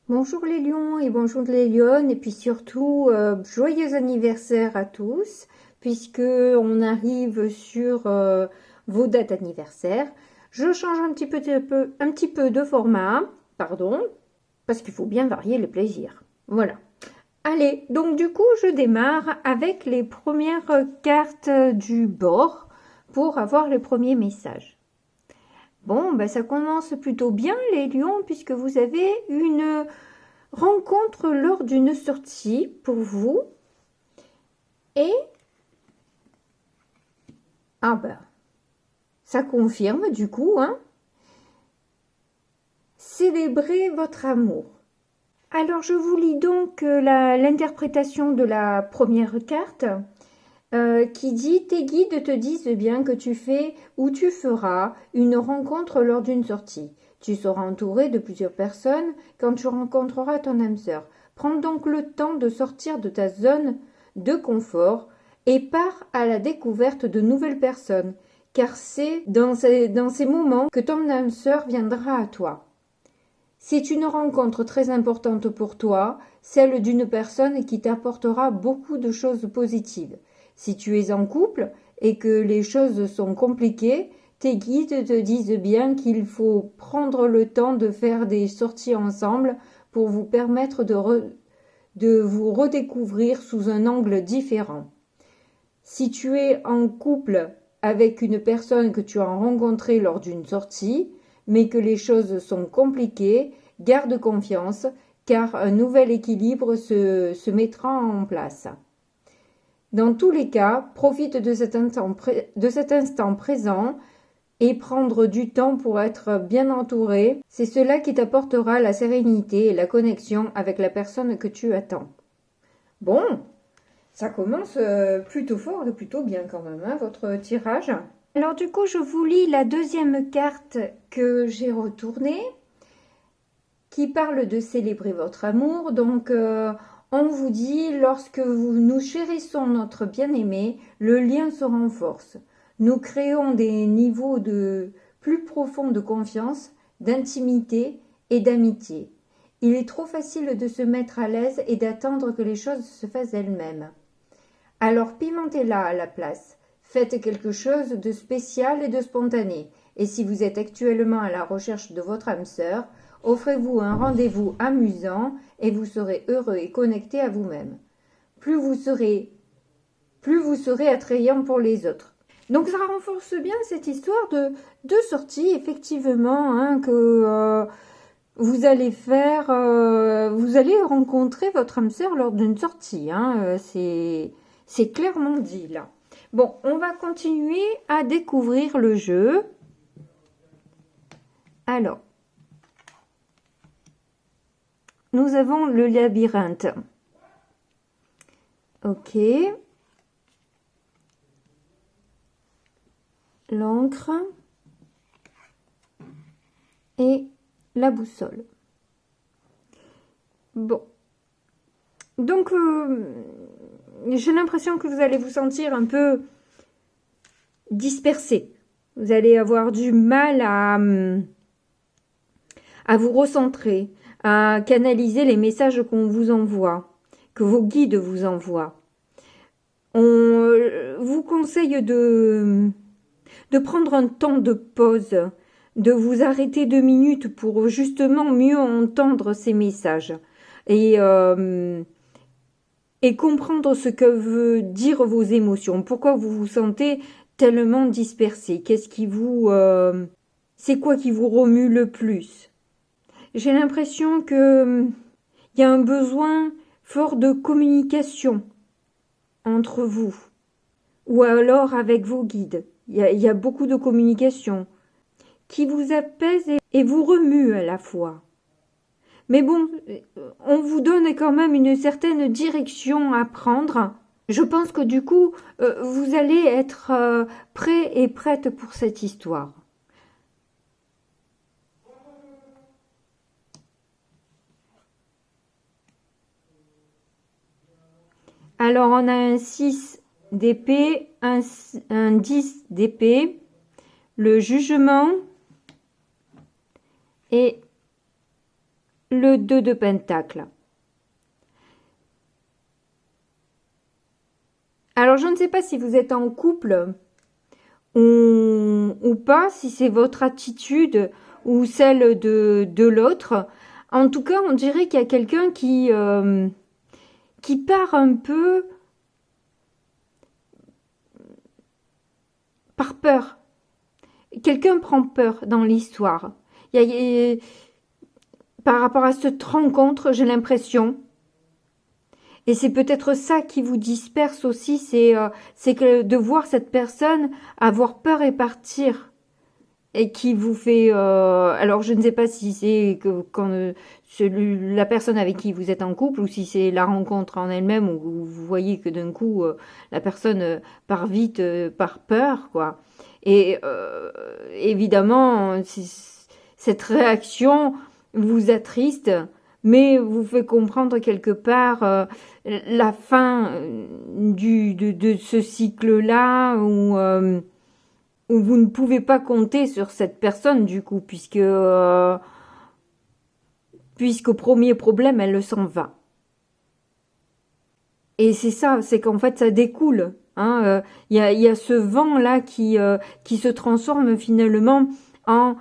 Bonjour les lions et bonjour les lionnes et puis surtout joyeux anniversaire à tous puisque on arrive sur vos dates anniversaires. Je change un petit peu de format, pardon, parce qu'il faut bien varier les plaisirs. Voilà. Allez, donc du coup je démarre avec les premières cartes du bord pour avoir les premiers messages. Bon, ben ça commence plutôt bien les lions puisque vous avez une rencontre lors d'une sortie pour vous et ah ben ça confirme du coup hein, célébrez votre amour. Alors je vous lis donc l'interprétation de la première carte qui dit tes guides te disent bien que tu fais ou tu feras une rencontre lors d'une sortie. Tu seras entouré de plusieurs personnes quand tu rencontreras ton âme sœur. Prends donc le temps de sortir de ta zone de confort et pars à la découverte de nouvelles personnes, car c'est dans ces moments que ton âme sœur viendra à toi. C'est une rencontre très importante pour toi, celle d'une personne qui t'apportera beaucoup de choses positives. Si tu es en couple et que les choses sont compliquées, tes guides te disent bien qu'il faut prendre le temps de faire des sorties ensemble pour vous permettre de vous redécouvrir sous un angle différent. Si tu es en couple avec une personne que tu as rencontrée lors d'une sortie, mais que les choses sont compliquées, garde confiance, car un nouvel équilibre se mettra en place. Dans tous les cas, profite de cet instant présent et prendre du temps pour être bien entouré. C'est cela qui t'apportera la sérénité et la connexion avec la personne que tu attends. Bon, ça commence plutôt fort et plutôt bien quand même, hein, votre tirage. Alors du coup, je vous lis la deuxième carte que j'ai retournée, qui parle de célébrer votre amour. Donc, on vous dit, lorsque nous chérissons notre bien-aimé, le lien se renforce. Nous créons des niveaux de plus profonds de confiance, d'intimité et d'amitié. Il est trop facile de se mettre à l'aise et d'attendre que les choses se fassent elles-mêmes. Alors pimentez-la à la place. Faites quelque chose de spécial et de spontané. Et si vous êtes actuellement à la recherche de votre âme sœur, offrez-vous un rendez-vous amusant et vous serez heureux et connecté à vous-même. Plus vous serez attrayant pour les autres. Donc ça renforce bien cette histoire de sortie, effectivement, hein, que vous allez faire, vous allez rencontrer votre âme sœur lors d'une sortie. Hein, c'est clairement dit là. Bon, on va continuer à découvrir le jeu. Alors, nous avons le labyrinthe. Ok. L'encre. Et la boussole. Bon. Donc, j'ai l'impression que vous allez vous sentir un peu dispersé. Vous allez avoir du mal à vous recentrer, à canaliser les messages qu'on vous envoie, que vos guides vous envoient. On vous conseille de prendre un temps de pause, de vous arrêter 2 minutes pour justement mieux entendre ces messages et comprendre ce que veut dire vos émotions. Pourquoi vous vous sentez tellement dispersé? Qu'est-ce qui vous... c'est quoi qui vous remue le plus? J'ai l'impression que il y a un besoin fort de communication entre vous ou alors avec vos guides. Il y a beaucoup de communication qui vous apaise et vous remue à la fois. Mais bon, on vous donne quand même une certaine direction à prendre. Je pense que du coup, vous allez être prêt et prête pour cette histoire. Alors, on a un 6 d'épée, un 10 d'épée, le jugement et le 2 de Pentacle. Alors, je ne sais pas si vous êtes en couple ou pas, si c'est votre attitude ou celle de l'autre. En tout cas, on dirait qu'il y a quelqu'un qui part un peu par peur. Quelqu'un prend peur dans l'histoire. Par rapport à cette rencontre, j'ai l'impression, et c'est peut-être ça qui vous disperse aussi, c'est que de voir cette personne avoir peur et partir, et qui vous fait... alors, je ne sais pas si c'est que quand la personne avec qui vous êtes en couple, ou si c'est la rencontre en elle-même, où vous voyez que d'un coup, la personne part vite par peur, quoi. Et évidemment, cette réaction vous attriste, mais vous fait comprendre quelque part la fin de ce cycle-là où vous ne pouvez pas compter sur cette personne du coup, puisqu'au premier problème, elle s'en va. Et c'est ça, c'est qu'en fait, ça découle. Hein, y a ce vent-là qui se transforme finalement en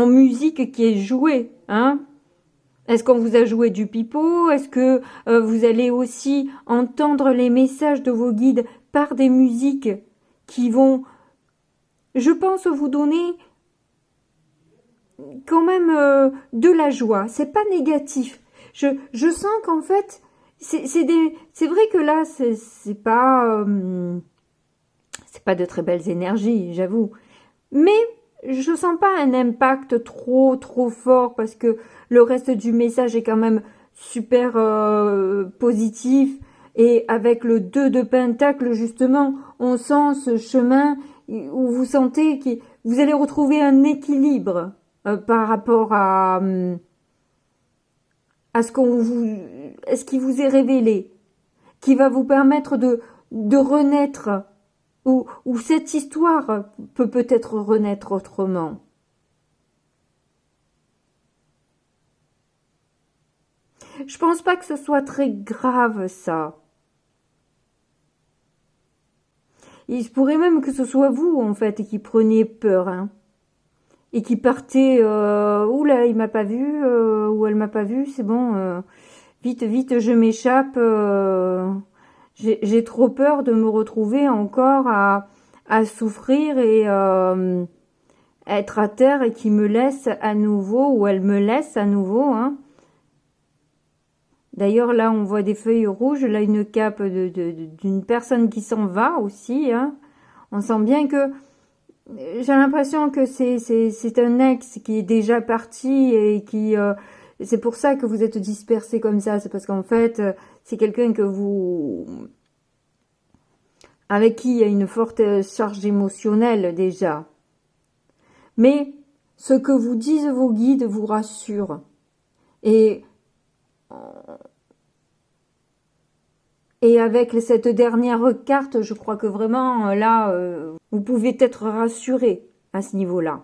musique qui est jouée. Hein. Est-ce qu'on vous a joué du pipeau? Est-ce que vous allez aussi entendre les messages de vos guides par des musiques qui vont, je pense, vous donner quand même de la joie. C'est pas négatif. Je sens qu'en fait, c'est vrai que là, c'est pas de très belles énergies, j'avoue. Mais je sens pas un impact trop fort parce que le reste du message est quand même super positif. Et avec le 2 de Pentacle, justement, on sent ce chemin où vous sentez que vous allez retrouver un équilibre par rapport à ce qui vous est révélé, qui va vous permettre de renaître, ou cette histoire peut peut-être renaître autrement. Je pense pas que ce soit très grave, ça. Il se pourrait même que ce soit vous, en fait, qui preniez peur, hein. Et qui partez, oula, il m'a pas vu, ou elle m'a pas vu, c'est bon, vite, je m'échappe, j'ai trop peur de me retrouver encore à souffrir et être à terre et qui me laisse à nouveau, ou elle me laisse à nouveau, hein. D'ailleurs, là, on voit des feuilles rouges, là, une cape d'une personne qui s'en va aussi, hein. On sent bien que j'ai l'impression que c'est un ex qui est déjà parti et qui... c'est pour ça que vous êtes dispersés comme ça. C'est parce qu'en fait, c'est quelqu'un avec qui il y a une forte charge émotionnelle déjà. Mais ce que vous disent vos guides vous rassure. Et avec cette dernière carte, je crois que vraiment, là, vous pouvez être rassuré à ce niveau-là.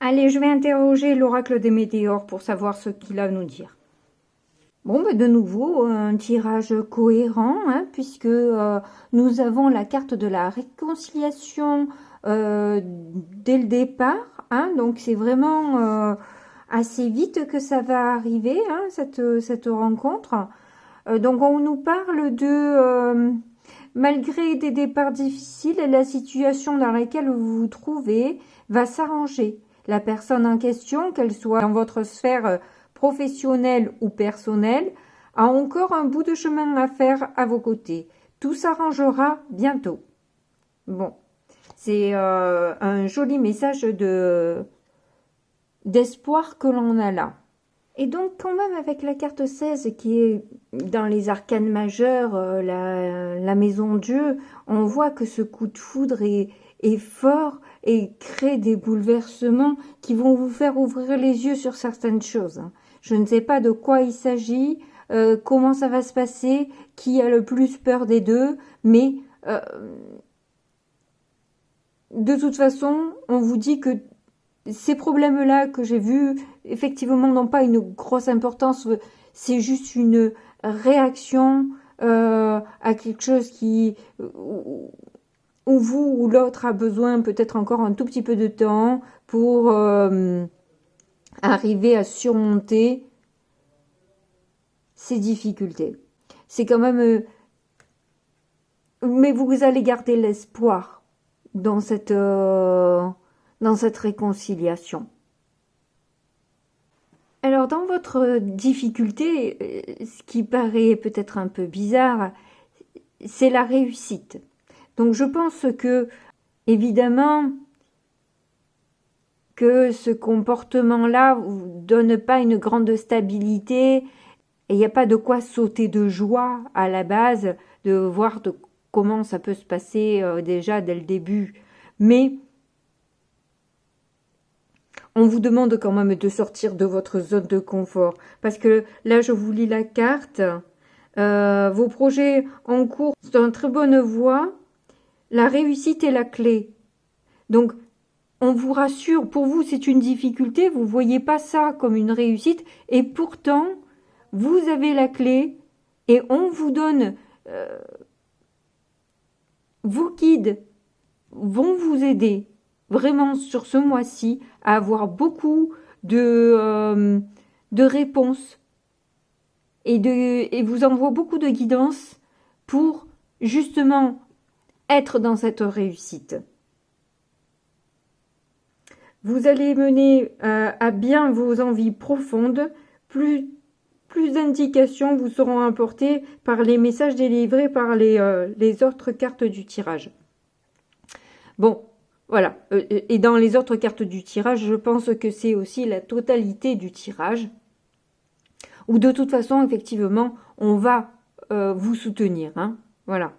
Allez, je vais interroger l'oracle des météores pour savoir ce qu'il a à nous dire. Bon, ben de nouveau, un tirage cohérent, hein, puisque nous avons la carte de la réconciliation dès le départ. Hein, donc, c'est vraiment assez vite que ça va arriver, hein, cette rencontre. Donc on nous parle de, malgré des départs difficiles, la situation dans laquelle vous vous trouvez va s'arranger. La personne en question, qu'elle soit dans votre sphère professionnelle ou personnelle, a encore un bout de chemin à faire à vos côtés. Tout s'arrangera bientôt. Bon, c'est un joli message d'espoir que l'on a là. Et donc, quand même, avec la carte 16 qui est dans les arcanes majeures, la maison Dieu, on voit que ce coup de foudre est fort et crée des bouleversements qui vont vous faire ouvrir les yeux sur certaines choses. Je ne sais pas de quoi il s'agit, comment ça va se passer, qui a le plus peur des deux, mais de toute façon, on vous dit que ces problèmes-là que j'ai vus, effectivement, n'ont pas une grosse importance. C'est juste une réaction à quelque chose où vous ou l'autre a besoin peut-être encore un tout petit peu de temps pour arriver à surmonter ces difficultés. C'est quand même... mais vous allez garder l'espoir dans cette réconciliation. Alors, dans votre difficulté, ce qui paraît peut-être un peu bizarre, c'est la réussite. Donc, je pense que, évidemment, que ce comportement-là vous donne pas une grande stabilité et il n'y a pas de quoi sauter de joie à la base de voir comment ça peut se passer déjà dès le début. Mais on vous demande quand même de sortir de votre zone de confort. Parce que là, je vous lis la carte. Vos projets en cours sont en très bonne voie. La réussite est la clé. Donc, on vous rassure, pour vous, c'est une difficulté. Vous ne voyez pas ça comme une réussite. Et pourtant, vous avez la clé et on vous donne... vos guides vont vous aider vraiment sur ce mois-ci à avoir beaucoup de réponses et vous envoie beaucoup de guidance pour justement être dans cette réussite. Vous allez mener à bien vos envies profondes, plus d'indications vous seront apportées par les messages délivrés par les autres cartes du tirage. Bon, voilà. Et dans les autres cartes du tirage, je pense que c'est aussi la totalité du tirage. Ou de toute façon, effectivement, on va vous soutenir. Hein, voilà.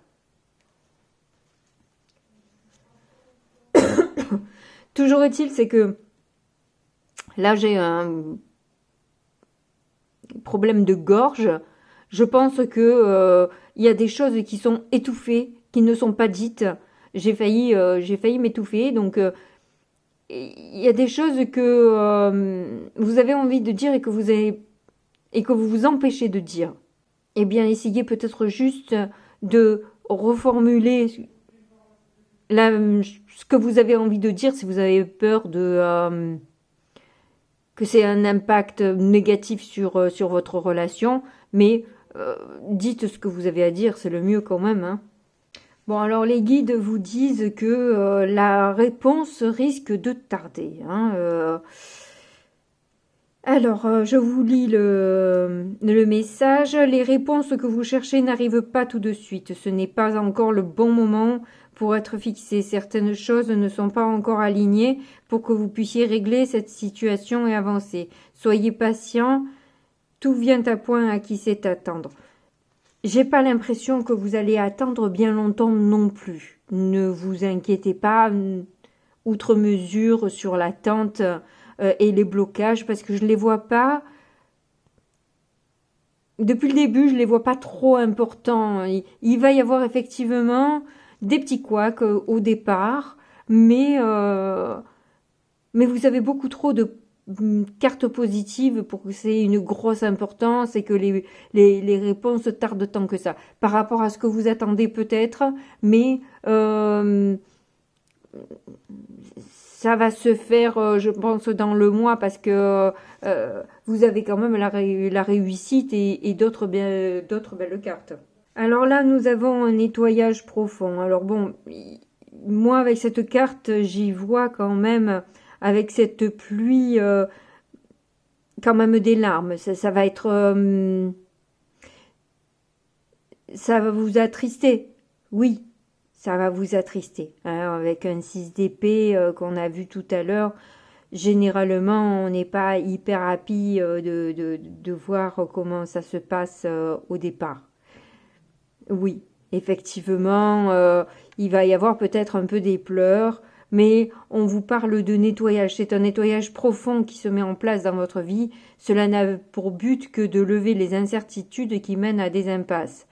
Toujours est-il, c'est que là, j'ai un problème de gorge. Je pense que y a des choses qui sont étouffées, qui ne sont pas dites. J'ai failli m'étouffer. Donc, il y a des choses que vous avez envie de dire et que vous vous empêchez de dire. Eh bien, essayez peut-être juste de reformuler ce que vous avez envie de dire si vous avez peur que c'est un impact négatif sur votre relation, mais dites ce que vous avez à dire, c'est le mieux quand même. Hein. Bon, alors les guides vous disent que la réponse risque de tarder. Hein, alors, je vous lis le message. Les réponses que vous cherchez n'arrivent pas tout de suite. Ce n'est pas encore le bon moment pour être fixé. Certaines choses ne sont pas encore alignées pour que vous puissiez régler cette situation et avancer. Soyez patient. Tout vient à point à qui sait attendre. J'ai pas l'impression que vous allez attendre bien longtemps non plus. Ne vous inquiétez pas, outre mesure, sur l'attente et les blocages, parce que je les vois pas. Depuis le début, je les vois pas trop importants. Il va y avoir effectivement des petits couacs au départ, mais vous avez beaucoup trop de cartes positives pour que c'est une grosse importance et que les réponses tardent tant que ça. Par rapport à ce que vous attendez peut-être, mais ça va se faire, je pense, dans le mois parce que vous avez quand même la réussite et d'autres belles cartes. Alors là, nous avons un nettoyage profond. Alors bon, moi avec cette carte, j'y vois quand même, avec cette pluie, quand même des larmes. Ça va être... ça va vous attrister. Oui, ça va vous attrister. Alors, avec un 6 d'épée qu'on a vu tout à l'heure, généralement, on n'est pas hyper happy de voir comment ça se passe au départ. Oui, effectivement, il va y avoir peut-être un peu des pleurs, mais on vous parle de nettoyage. C'est un nettoyage profond qui se met en place dans votre vie. Cela n'a pour but que de lever les incertitudes qui mènent à des impasses,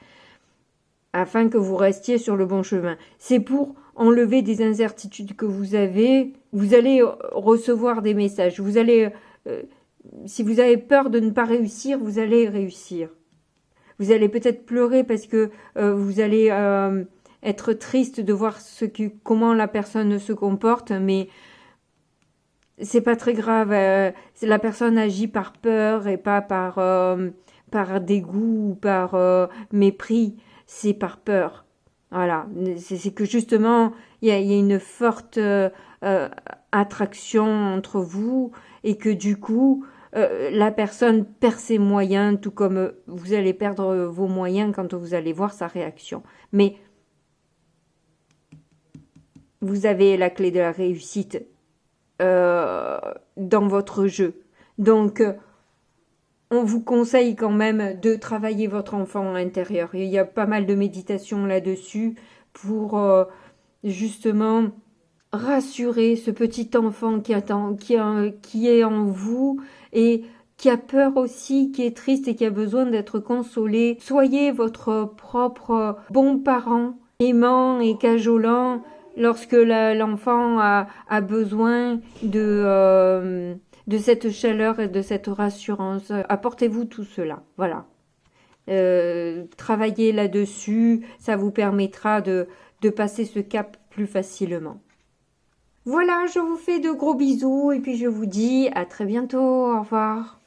afin que vous restiez sur le bon chemin. C'est pour enlever des incertitudes que vous avez. Vous allez recevoir des messages. Vous allez, si vous avez peur de ne pas réussir, vous allez réussir. Vous allez peut-être pleurer parce que vous allez être triste de voir comment la personne se comporte, mais c'est pas très grave. La personne agit par peur et pas par dégoût ou par mépris. C'est par peur. Voilà. C'est que justement, il y a une forte attraction entre vous et que du coup, la personne perd ses moyens, tout comme vous allez perdre vos moyens quand vous allez voir sa réaction. Mais vous avez la clé de la réussite dans votre jeu. Donc, on vous conseille quand même de travailler votre enfant intérieur. Il y a pas mal de méditations là-dessus pour justement rassurer ce petit enfant qui est en vous et qui a peur aussi, qui est triste et qui a besoin d'être consolé. Soyez votre propre bon parent, aimant et cajolant lorsque l'enfant a besoin de cette chaleur et de cette rassurance. Apportez-vous tout cela, voilà. Travaillez là-dessus, ça vous permettra de passer ce cap plus facilement. Voilà, je vous fais de gros bisous et puis je vous dis à très bientôt, au revoir.